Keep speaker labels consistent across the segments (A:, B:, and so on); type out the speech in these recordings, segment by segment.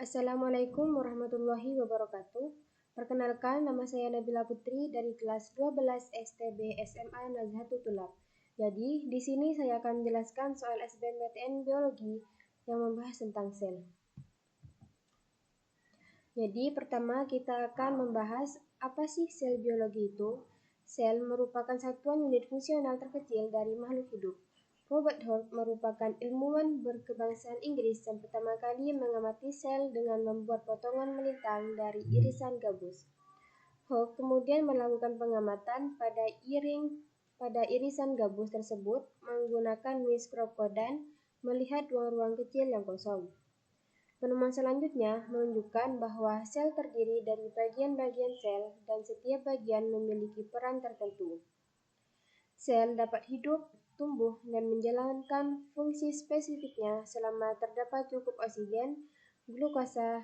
A: Assalamualaikum warahmatullahi wabarakatuh. Perkenalkan, nama saya Nabila Putri dari kelas 12 STB SMA Nazhatul Tulab. Jadi, di sini saya akan menjelaskan soal SBMPTN Biologi yang membahas tentang sel. Jadi, pertama kita akan membahas apa sih sel biologi itu. Sel merupakan satuan unit fungsional terkecil dari makhluk hidup. Robert Hooke merupakan ilmuwan berkebangsaan Inggris yang pertama kali mengamati sel dengan membuat potongan melintang dari irisan gabus. Hooke kemudian melakukan pengamatan pada irisan gabus tersebut menggunakan mikroskop dan melihat ruang-ruang kecil yang kosong. Penemuan selanjutnya menunjukkan bahwa sel terdiri dari bagian-bagian sel dan setiap bagian memiliki peran tertentu. Sel dapat hidup, tumbuh, dan menjalankan fungsi spesifiknya selama terdapat cukup oksigen, glukosa,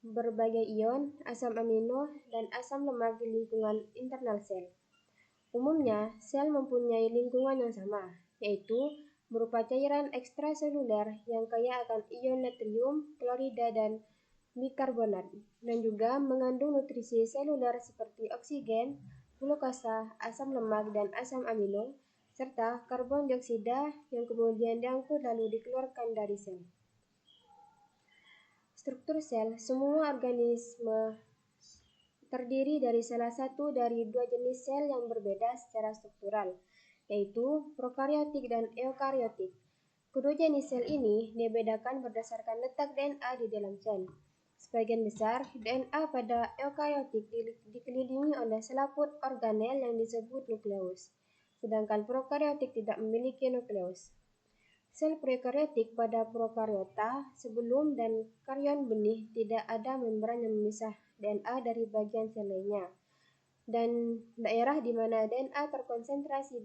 A: berbagai ion, asam amino, dan asam lemak di lingkungan internal sel. Umumnya, sel mempunyai lingkungan yang sama, yaitu berupa cairan ekstraseluler yang kaya akan ion natrium, klorida, dan bikarbonat, dan juga mengandung nutrisi seluler seperti oksigen, glukosa, asam lemak, dan asam amino, serta karbon dioksida yang kemudian diangkut lalu dikeluarkan dari sel. Struktur sel. Semua organisme terdiri dari salah satu dari dua jenis sel yang berbeda secara struktural, yaitu prokariotik dan eukariotik. Kedua jenis sel ini dibedakan berdasarkan letak DNA di dalam sel. Sebagian besar DNA pada eukariotik dikelilingi oleh selaput organel yang disebut nukleus, sedangkan prokariotik tidak memiliki nukleus. Sel prokariotik pada prokariota sebelum dan karyon benih tidak ada membran yang memisah DNA dari bagian sel lainnya, dan daerah di mana DNA terkonsentrasi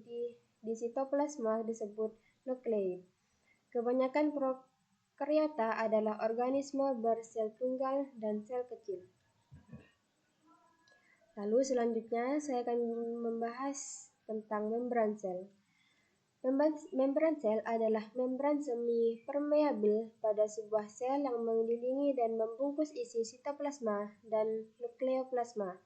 A: di sitoplasma disebut nukleid. Kebanyakan prokariota adalah organisme bersel tunggal dan sel kecil. Lalu selanjutnya saya akan membahas tentang membran sel. Membran sel adalah membran semi-permeabel pada sebuah sel yang mengelilingi dan membungkus isi sitoplasma dan nukleoplasma.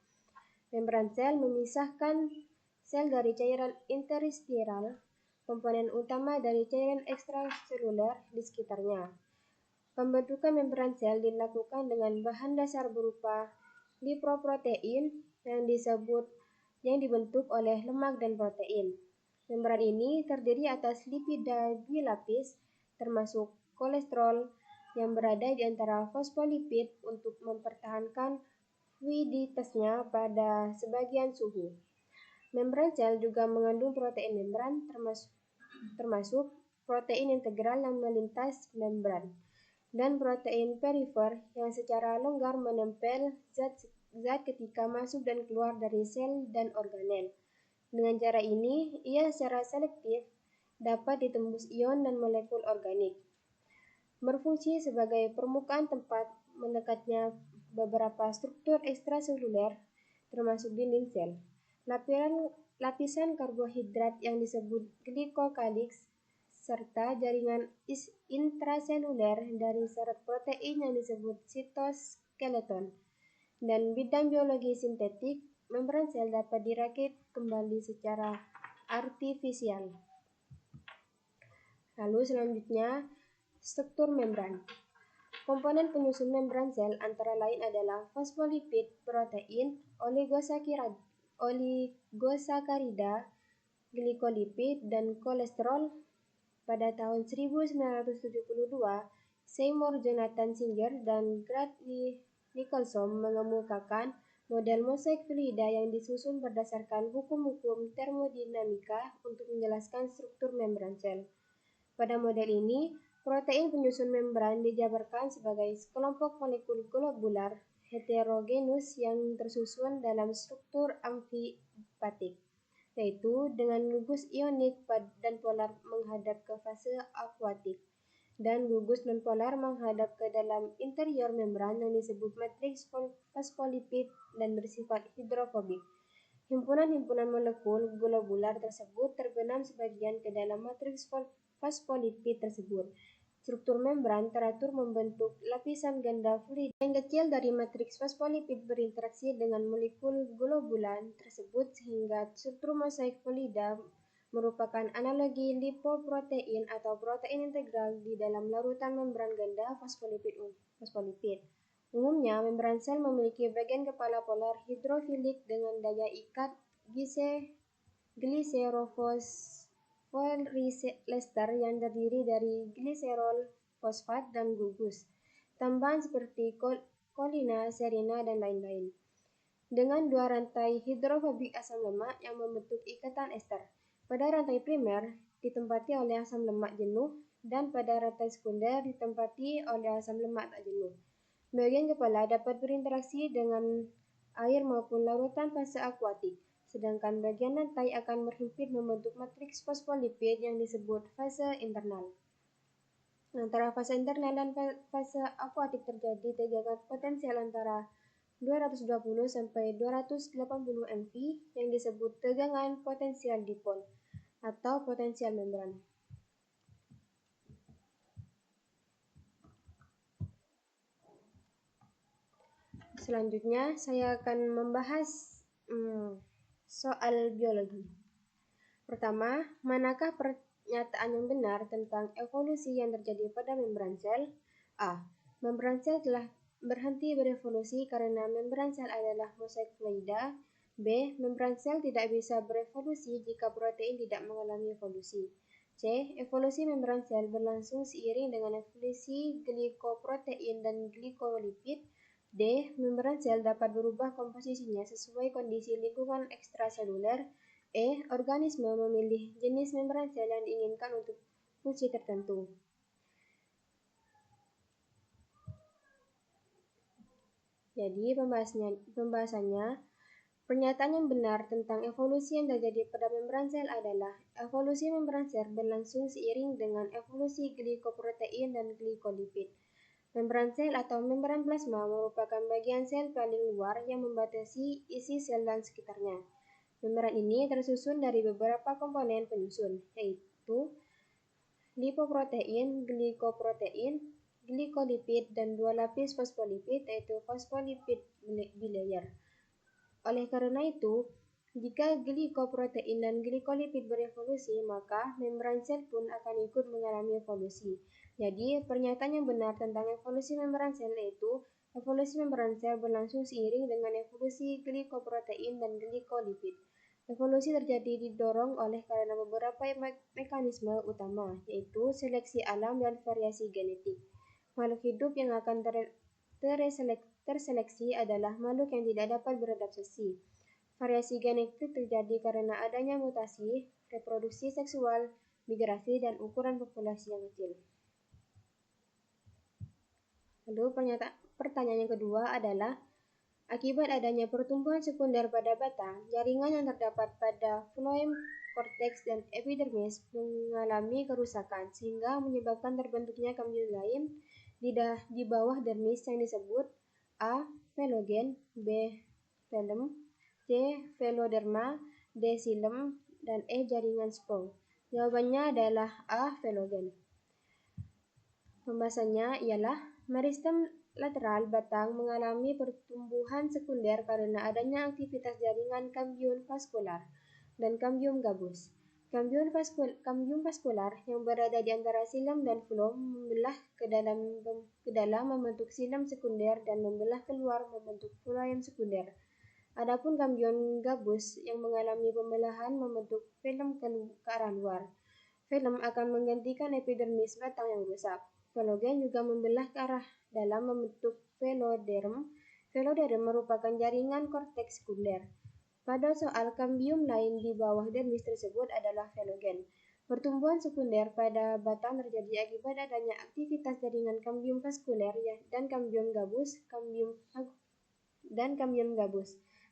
A: Membran sel memisahkan sel dari cairan interstiral, komponen utama dari cairan ekstraseluler di sekitarnya. Pembentukan membran sel dilakukan dengan bahan dasar berupa lipoprotein yang dibentuk oleh lemak dan protein. Membran ini terdiri atas lipida bilapis, termasuk kolesterol, yang berada di antara fosfolipid untuk mempertahankan fluiditasnya pada sebagian suhu. Membran sel juga mengandung protein membran, termasuk protein integral yang melintas membran, dan protein perifer yang secara longgar menempel zat ketika masuk dan keluar dari sel dan organel. Dengan cara ini, ia secara selektif dapat ditembus ion dan molekul organik. Berfungsi sebagai permukaan tempat melekatnya beberapa struktur ekstraseluler, termasuk dinding sel. Lapisan karbohidrat yang disebut glycocalyx, serta jaringan intraseluler dari syarat protein yang disebut sitoskeleton. Dan bidang biologi sintetik, membran sel dapat dirakit kembali secara artifisial. Lalu selanjutnya, struktur membran. Komponen penyusun membran sel antara lain adalah fosfolipid, protein, oligosakarida, glikolipid, dan kolesterol. Pada tahun 1972, Seymour Jonathan Singer dan Grant Nicholson mengemukakan model mosaik fluida yang disusun berdasarkan hukum-hukum termodinamika untuk menjelaskan struktur membran sel. Pada model ini, protein penyusun membran dijabarkan sebagai sekelompok molekul globular heterogenus yang tersusun dalam struktur amfibatik, yaitu dengan gugus ionik dan polar menghadap ke fase akuatik, dan gugus nonpolar menghadap ke dalam interior membran yang disebut matriks fosfolipid dan bersifat hidrofobik. Himpunan-himpunan molekul globular tersebut terbenam sebagian ke dalam matriks fosfolipid tersebut, Struktur membran teratur membentuk lapisan ganda fluida yang kecil dari matriks fosfolipid berinteraksi dengan molekul globulan tersebut sehingga struktur mosaik fluida merupakan analogi lipoprotein atau protein integral di dalam larutan membran ganda fosfolipid. Umumnya, membran sel memiliki bagian kepala polar hidrofilik dengan daya ikat gliserofosforiester yang terdiri dari gliserol, fosfat, dan gugus. Tambahan seperti kolina, serina, dan lain-lain. Dengan dua rantai hidrofobik asam lemak yang membentuk ikatan ester. Pada rantai primer ditempati oleh asam lemak jenuh dan pada rantai sekunder ditempati oleh asam lemak tak jenuh. Bagian kepala dapat berinteraksi dengan air maupun larutan fase akuatik, sedangkan bagian lantai akan berhimpit membentuk matriks fosfolipid yang disebut fase internal. Antara fase internal dan fase akuatik terjadi tegangan potensial antara 220 sampai 280 mV yang disebut tegangan potensial dipol atau potensial membran. Selanjutnya, saya akan membahas soal biologi. Pertama, manakah pernyataan yang benar tentang evolusi yang terjadi pada membran sel? A. Membran sel telah berhenti berevolusi karena membran sel adalah mosaik fluida. B. Membran sel tidak bisa berevolusi jika protein tidak mengalami evolusi. C. Evolusi membran sel berlangsung seiring dengan evolusi glikoprotein dan glikolipid. D. Membran sel dapat berubah komposisinya sesuai kondisi lingkungan ekstraseluler. E. Organisme memilih jenis membran sel yang diinginkan untuk fungsi tertentu. Jadi pembahasannya, pernyataan yang benar tentang evolusi yang terjadi pada membran sel adalah evolusi membran sel berlangsung seiring dengan evolusi glikoprotein dan glikolipid. Membran sel atau membran plasma merupakan bagian sel paling luar yang membatasi isi sel dan sekitarnya. Membran ini tersusun dari beberapa komponen penyusun, yaitu lipoprotein, glikoprotein, glikolipid, dan dua lapis fosfolipid, yaitu fosfolipid bilayer. Oleh karena itu, jika glikoprotein dan glikolipid berevolusi, maka membran sel pun akan ikut mengalami evolusi. Jadi, pernyataan yang benar tentang evolusi membran sel yaitu evolusi membran sel berlangsung seiring dengan evolusi glikoprotein dan glikolipid. Evolusi terjadi didorong oleh karena beberapa mekanisme utama, yaitu seleksi alam dan variasi genetik. Makhluk hidup yang akan terseleksi adalah makhluk yang tidak dapat beradaptasi. Variasi genetik terjadi karena adanya mutasi, reproduksi seksual, migrasi, dan ukuran populasi yang kecil. Lalu pertanyaan yang kedua adalah, akibat adanya pertumbuhan sekunder pada batang, jaringan yang terdapat pada floem, korteks, dan epidermis mengalami kerusakan sehingga menyebabkan terbentuknya kambium lain di bawah dermis yang disebut A. Velogen, B. Velum, C. Veloderma, D. Xilem, dan E. Jaringan Sprong. Jawabannya adalah A. Velogen. Pembahasannya ialah meristem lateral batang mengalami pertumbuhan sekunder karena adanya aktivitas jaringan kambium vaskular dan kambium gabus. Kambium vaskular yang berada di antara xilem dan floem membelah ke dalam membentuk xilem sekunder dan membelah keluar membentuk floem sekunder. Adapun kambium gabus yang mengalami pembelahan membentuk velum ke arah luar. Velum akan menggantikan epidermis batang yang rusak. Velogen juga membelah ke arah dalam membentuk veloderm. Veloderm merupakan jaringan korteks sekunder. Pada soal kambium lain di bawah dermis tersebut adalah velogen. Pertumbuhan sekunder pada batang terjadi akibat adanya aktivitas jaringan kambium vaskuler dan kambium gabus.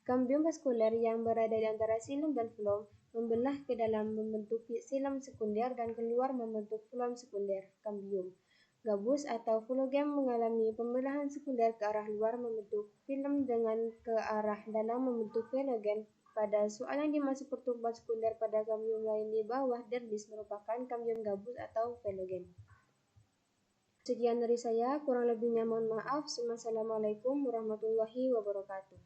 A: Kambium vaskuler yang berada di antara xilem dan floem membelah ke dalam membentuk xilem sekunder dan keluar membentuk floem sekunder. Kambium gabus atau filogem mengalami pembelahan sekunder ke arah luar membentuk filem dengan ke arah dalam membentuk velogen. Pada soal yang dimaksud pertumbuhan sekunder pada kambium lain di bawah dermis merupakan kambium gabus atau velogen. Sekian dari saya, kurang lebihnya mohon maaf. Wassalamualaikum warahmatullahi wabarakatuh.